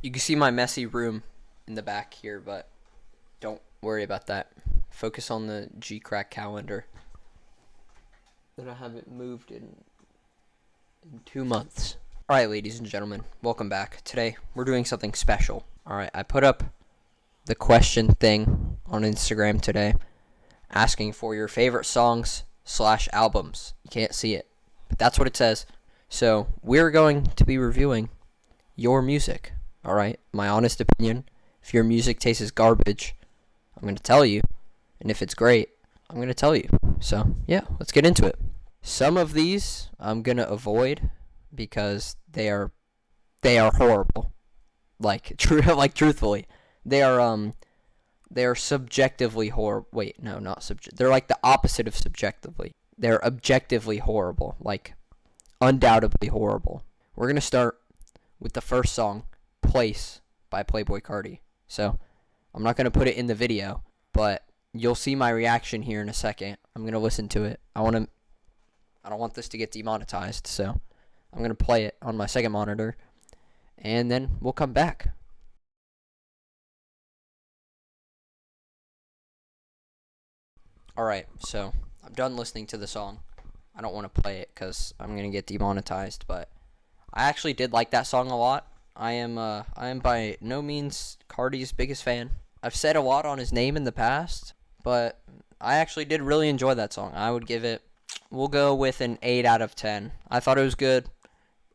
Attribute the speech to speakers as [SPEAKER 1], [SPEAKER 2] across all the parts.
[SPEAKER 1] You can see my messy room in the back here, but don't worry about that. Focus on the G-Crack calendar that I haven't moved in 2 months. Alright, ladies and gentlemen, welcome back. Today, we're doing something special. Alright, I put up the question thing on Instagram today, asking for your favorite songs / albums. You can't see it, but that's what it says. So, we're going to be reviewing your music. Alright, my honest opinion. If your music taste is garbage, I'm going to tell you. And if it's great, I'm going to tell you. So, yeah, let's get into it. Some of these I'm going to avoid because they are horrible. Truthfully. They are subjectively horrible. Wait, no, not subject. They're like the opposite of subjectively. They're objectively horrible, like undoubtedly horrible. We're going to start with the first song, Place by Playboi Carti. So, I'm not going to put it in the video, but you'll see my reaction here in a second. I'm going to listen to it. I don't want this to get demonetized, so I'm going to play it on my second monitor, and then we'll come back. Alright, so I'm done listening to the song. I don't want to play it because I'm going to get demonetized, but I actually did like that song a lot. I am by no means Carti's biggest fan. I've said a lot on his name in the past, but I actually did really enjoy that song. I would give it, we'll go with an 8 out of 10. I thought it was good.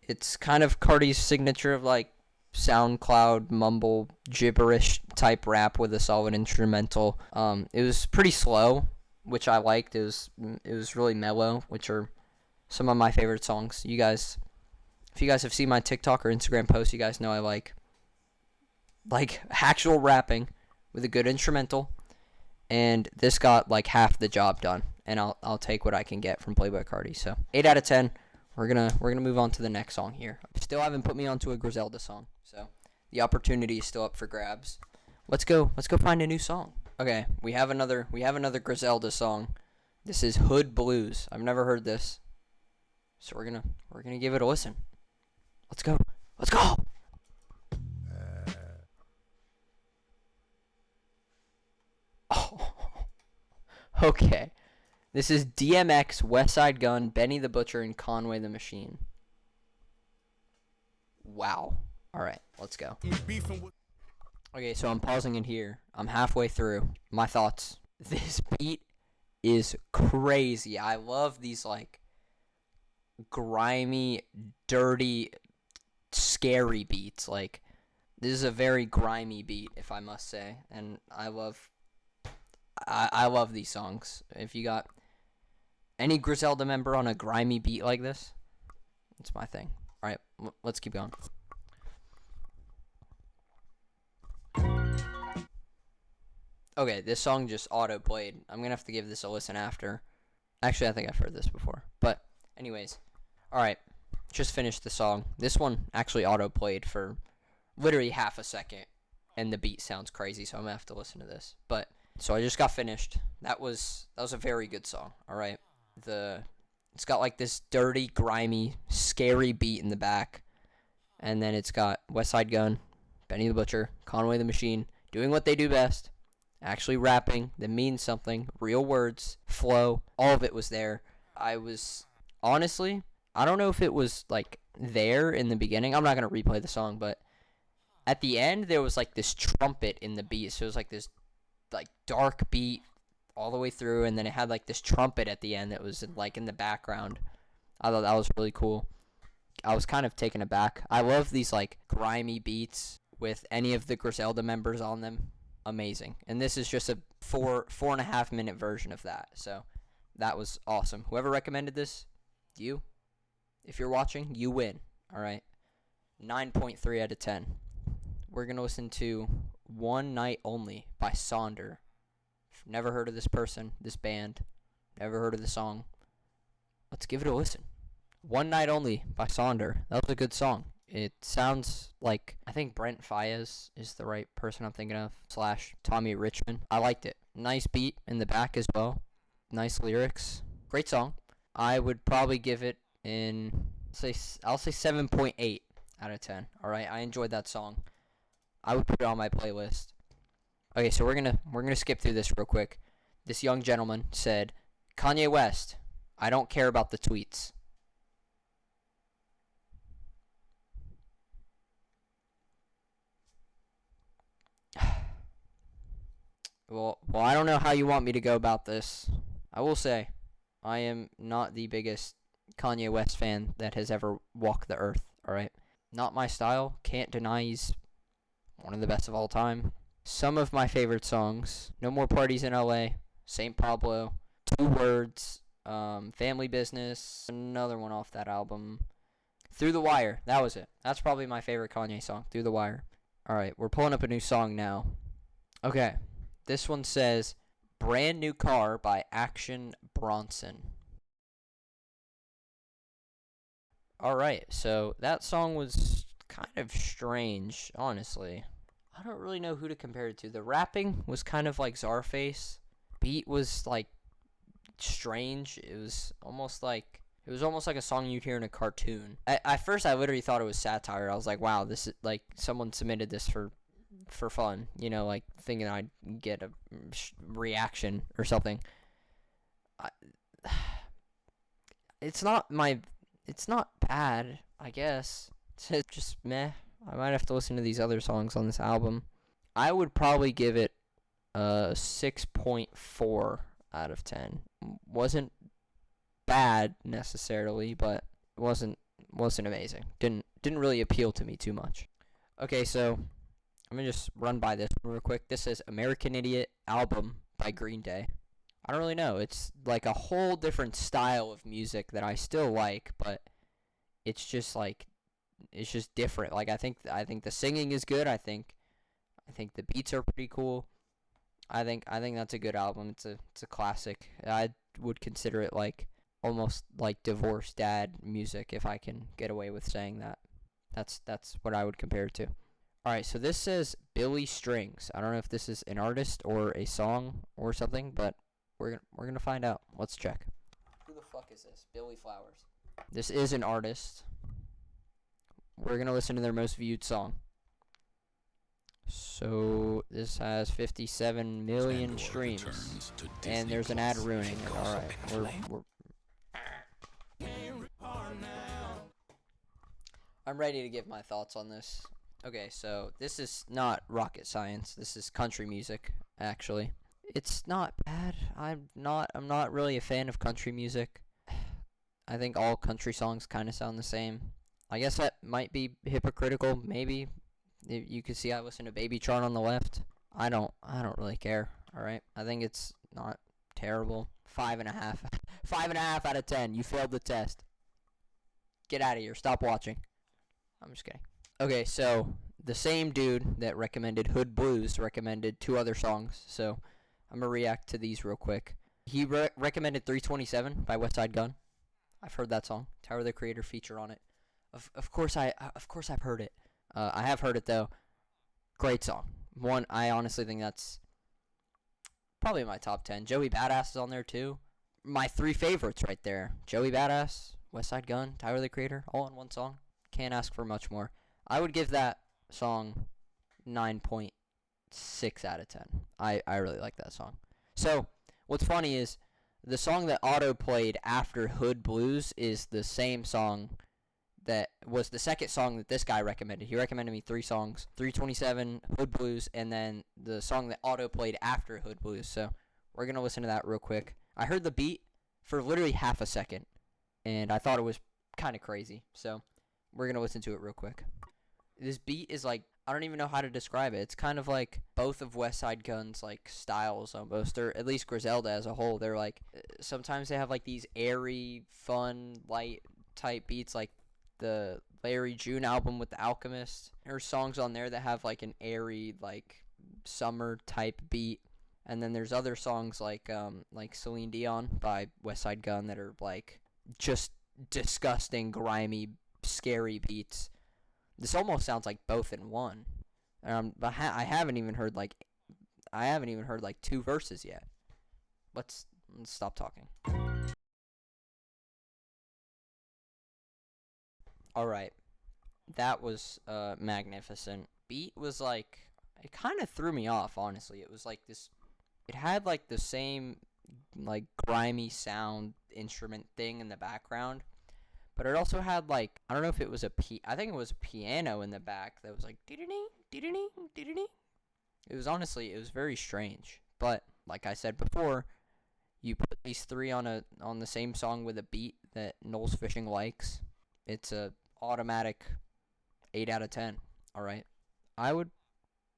[SPEAKER 1] It's kind of Carti's signature of like SoundCloud mumble gibberish type rap with a solid instrumental. It was pretty slow, which I liked. It was really mellow, which are some of my favorite songs. If you guys have seen my TikTok or Instagram posts, you guys know I like actual rapping with a good instrumental, and this got like half the job done. And I'll take what I can get from Playboi Carti. So 8 out of 10. We're gonna move on to the next song here. Still haven't put me onto a Griselda song, so the opportunity is still up for grabs. Let's go find a new song. Okay, we have another Griselda song. This is Hood Blues. I've never heard this, so we're gonna give it a listen. Let's go. Let's go. Oh, okay. This is DMX, Westside Gun, Benny the Butcher, and Conway the Machine. Wow. Alright, let's go. Okay, so I'm pausing it here. I'm halfway through. My thoughts. This beat is crazy. I love these, like, grimy, dirty, scary beats. Like, this is a very grimy beat, if I must say. And I love these songs. If you got any Griselda member on a grimy beat like this, it's my thing. Alright, let's keep going. Okay, this song just auto-played. I'm gonna have to give this a listen after. Actually, I think I've heard this before. But, anyways. Alright, just finished the song. This one actually auto-played for literally half a second. And the beat sounds crazy, so I'm gonna have to listen to this. But, so I just got finished. That was a very good song, alright? It's got like this dirty, grimy, scary beat in the back. And then it's got Westside Gun, Benny the Butcher, Conway the Machine, doing what they do best. Actually rapping that means something, real words, flow, all of it was there. Honestly, I don't know if it was like there in the beginning. I'm not going to replay the song, but at the end there was like this trumpet in the beat. So it was like this like dark beat all the way through, and then it had like this trumpet at the end that was like in the background. I thought that was really cool. I was kind of taken aback. I love these like grimy beats with any of the Griselda members on them. Amazing. And this is just a 4.5 minute version of that. So that was awesome. Whoever recommended this, if you're watching, you win. Alright. 9.3 out of 10. We're going to listen to One Night Only by Sonder. Never heard of this person, this band. Never heard of the song. Let's give it a listen. One Night Only by Sonder. That was a good song. It sounds like, I think Brent Faiyaz is the right person I'm thinking of, / Tommy Richmond. I liked it. Nice beat in the back as well. Nice lyrics. Great song. I would probably give it I'll say 7.8 out of 10. Alright, I enjoyed that song. I would put it on my playlist. Okay, so we're gonna skip through this real quick. This young gentleman said, Kanye West, I don't care about the tweets. Well, I don't know how you want me to go about this. I will say, I am not the biggest Kanye West fan that has ever walked the earth, alright? Not my style. Can't deny he's one of the best of all time. Some of my favorite songs: No More Parties in LA, St. Pablo, Two Words, Family Business, another one off that album, Through the Wire. That was it. That's probably my favorite Kanye song, Through the Wire. Alright, we're pulling up a new song now. Okay, this one says, Brand New Car by Action Bronson. Alright, so that song was kind of strange, honestly. I don't really know who to compare it to. The rapping was kind of like Czarface. Beat was like strange. It was almost like a song you'd hear in a cartoon. At first, I literally thought it was satire. I was like, wow, this is like someone submitted this for fun, you know, like thinking I'd get a reaction or something. It's not bad, I guess. It's just meh. I might have to listen to these other songs on this album. I would probably give it a 6.4 out of 10. Wasn't bad necessarily, but wasn't amazing. Didn't really appeal to me too much. Okay, so I'm gonna just run by this real quick. This is American Idiot album by Green Day. I don't really know. It's like a whole different style of music that I still like, but it's just different. Like I think the singing is good. I think the beats are pretty cool. I think that's a good album. It's a classic. I would consider it like almost like divorced dad music, if I can get away with saying that. That's what I would compare it to. All right, so this says Billy Strings. I don't know if this is an artist or a song or something, but we're gonna find out. Let's check. Who the fuck is this? Billy Flowers. This is an artist. We're gonna listen to their most viewed song. So this has 57 million streams, and there's an ad ruining it. All right, I'm ready to give my thoughts on this. Okay, so this is not rocket science. This is country music, actually. It's not bad. I'm not really a fan of country music. I think all country songs kind of sound the same. I guess that might be hypocritical, maybe. You can see I listen to Baby Chart on the left. I don't really care. All right, I think it's not terrible. 5.5. 5.5 out of 10. You failed the test. Get out of here. Stop watching. I'm just kidding. Okay, so the same dude that recommended Hood Blues recommended two other songs. So I'm gonna react to these real quick. He recommended 327 by West Side Gun. I've heard that song. Tyler the Creator feature on it. Of course I've heard it. I have heard it though. Great song. One, I honestly think that's probably my top 10. Joey Badass is on there too. My three favorites right there. Joey Badass, West Side Gun, Tyler the Creator, all in one song. Can't ask for much more. I would give that song 9.6 out of 10. I really like that song. So what's funny is the song that auto played after Hood Blues is the same song that was the second song that this guy recommended. He recommended me three songs: 327, Hood Blues, and then the song that auto played after Hood Blues. So we're gonna listen to that real quick. I heard the beat for literally half a second, and I thought it was kind of crazy. So we're gonna listen to it real quick. This beat is like, I don't even know how to describe it. It's kind of like both of West Side Gun's like styles almost, or at least Griselda as a whole. They're like, sometimes they have like these airy, fun, light type beats, like the Larry June album with The Alchemist. There's songs on there that have like an airy, like summer type beat, and then there's other songs like Celine Dion by West Side Gun that are like just disgusting, grimy, scary beats. This almost sounds like both in one. But I haven't even heard like two verses yet. Let's stop talking. All right, that was magnificent. beat was like, it kind of threw me off, honestly. It was like this, it had like the same like grimy sound instrument thing in the background, but it also had like, I don't know if it was I think it was a piano in the back that was like dee-dee-dee, dee-dee-dee, dee-dee-dee. It was honestly, it was very strange. But like I said before, you put these three on the same song with a beat that Knowles Fishing likes, it's a automatic 8 out of 10. All right. I would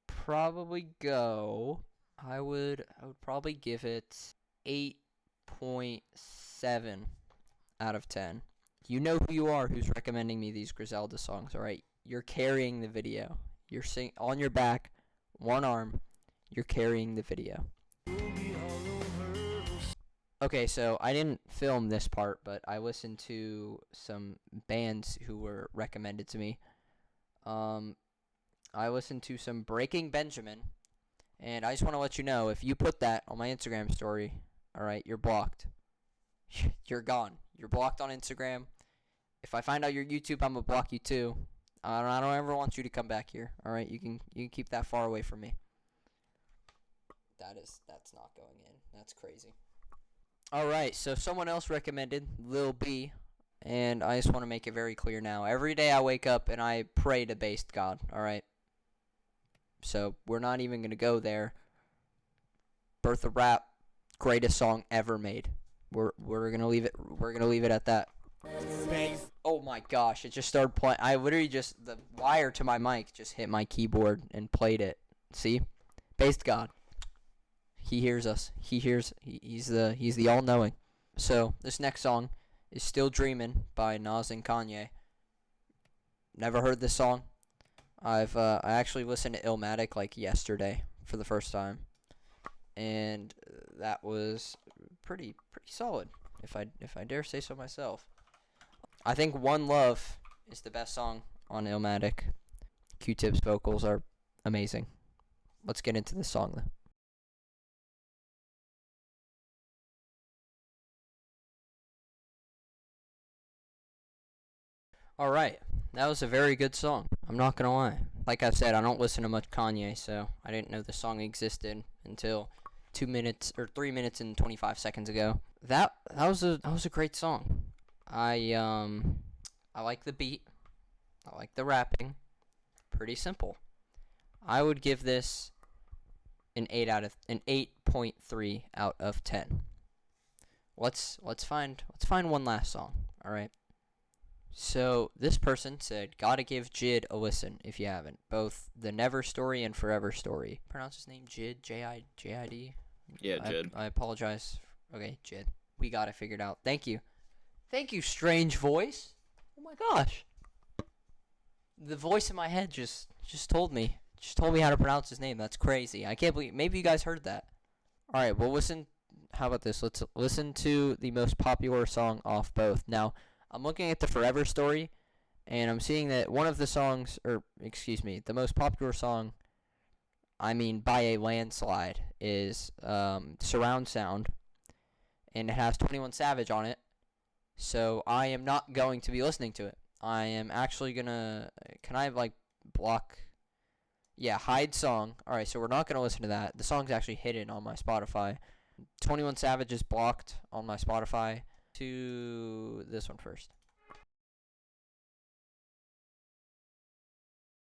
[SPEAKER 1] probably go I would probably give it 8.7 out of 10. You know who you are who's recommending me these Griselda songs, all right? You're carrying the video. You're on your back, one arm. You're carrying the video. Okay, so I didn't film this part, but I listened to some bands who were recommended to me. I listened to some Breaking Benjamin, and I just want to let you know, if you put that on my Instagram story, all right, you're blocked. You're gone. You're blocked on Instagram. If I find out your YouTube, I'm gonna block you too. I don't ever want you to come back here. All right, you can keep that far away from me. That's not going in. That's crazy. All right, so someone else recommended Lil B, and I just want to make it very clear now. Every day I wake up and I pray to based God. All right. So we're not even gonna go there. Birth of Rap, greatest song ever made. We're gonna leave it. We're gonna leave it at that. Oh my gosh! It just started playing. I literally just, the wire to my mic just hit my keyboard and played it. See, based God. He hears us. He hears. He's the all-knowing. So this next song is "Still Dreamin'" by Nas and Kanye. Never heard this song. I actually listened to Illmatic like yesterday for the first time, and that was pretty solid, if I dare say so myself. I think "One Love" is the best song on Illmatic. Q-Tip's vocals are amazing. Let's get into this song though. All right, that was a very good song. I'm not gonna lie. Like I said, I don't listen to much Kanye, so I didn't know the song existed until 2 minutes or 3 minutes and 25 seconds ago. That was a great song. I like the beat. I like the rapping. Pretty simple. I would give this an 8.3 out of 10. Let's find one last song. All right. So this person said, gotta give Jid a listen if you haven't. Both the Never Story and Forever Story. Pronounce his name Jid, J-I-D?
[SPEAKER 2] Yeah, Jid.
[SPEAKER 1] I apologize. Okay, Jid. We got it figured out. Thank you. Thank you, strange voice. Oh my gosh. The voice in my head just told me. Just told me how to pronounce his name. That's crazy. I can't believe. Maybe you guys heard that. All right, well, listen. How about this? Let's listen to the most popular song off both. Now, I'm looking at the Forever Story, and I'm seeing that one of the songs, or excuse me, the most popular song, I mean by a landslide, is Surround Sound, and it has 21 Savage on it. So I am not going to be listening to it. I am actually gonna. Can I like block? Yeah, hide song. All right, so we're not gonna listen to that. The song's actually hidden on my Spotify. 21 Savage is blocked on my Spotify. To this one first.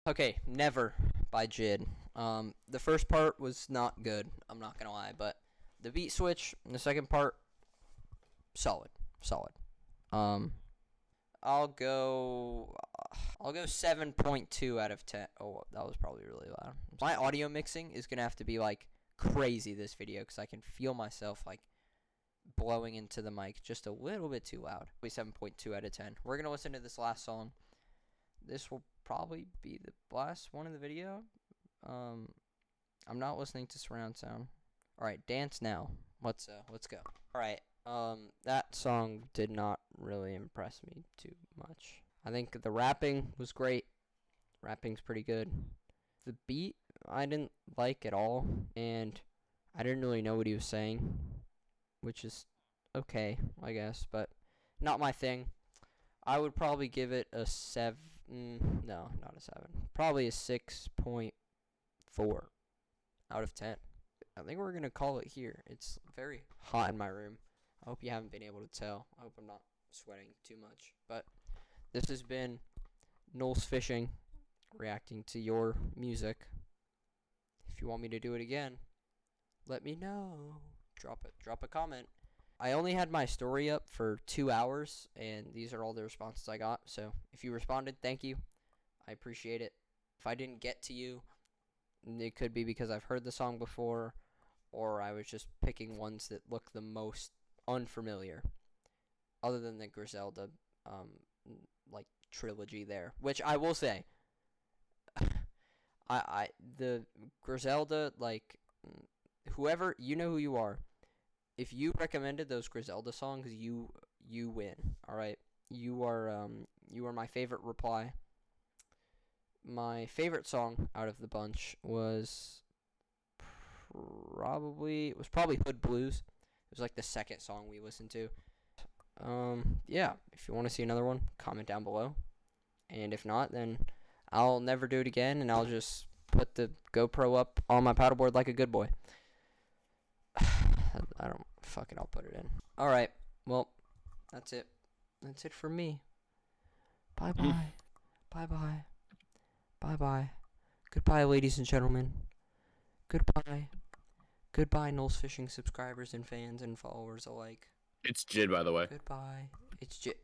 [SPEAKER 1] Okay, Never by Jid. The first part was not good. I'm not gonna lie, but the beat switch in the second part, solid. Um, I'll go 7.2 out of 10. Oh, that was probably really loud. My audio mixing is gonna have to be like crazy this video because I can feel myself like blowing into the mic just a little bit too loud. 7.2 out of 10. We're gonna listen to this last song. This will probably be the last one in the video. I'm not listening to surround sound. All right, Dance Now. Let's go. All right. That song did not really impress me too much. I think the rapping was great. Rapping's pretty good. The beat I didn't like at all, and I didn't really know what he was saying, which is okay, I guess, but not my thing. I would probably give it a No, not a 7. Probably a 6.4 out of 10. I think we're gonna call it here. It's very hot in my room. I hope you haven't been able to tell. I hope I'm not sweating too much. But this has been Knowles Fishing reacting to your music. If you want me to do it again, let me know. Drop a comment. I only had my story up for 2 hours, and these are all the responses I got. So if you responded, thank you. I appreciate it. If I didn't get to you, it could be because I've heard the song before, or I was just picking ones that look the most unfamiliar, other than the Griselda, like trilogy there. Which I will say, the Griselda, like, whoever, you know who you are. If you recommended those Griselda songs, you win. All right, you are my favorite reply. My favorite song out of the bunch was probably Hood Blues. It was like the second song we listened to. Yeah, if you want to see another one, comment down below. And if not, then I'll never do it again, and I'll just put the GoPro up on my paddleboard like a good boy. I don't fucking. I'll put it in. All right. Well, that's it. That's it for me. Bye bye. Bye bye. Bye bye. Goodbye, ladies and gentlemen. Goodbye. Goodbye, Knowles Fishing subscribers and fans and followers alike.
[SPEAKER 2] It's Jid, by the way.
[SPEAKER 1] Goodbye. It's Jid.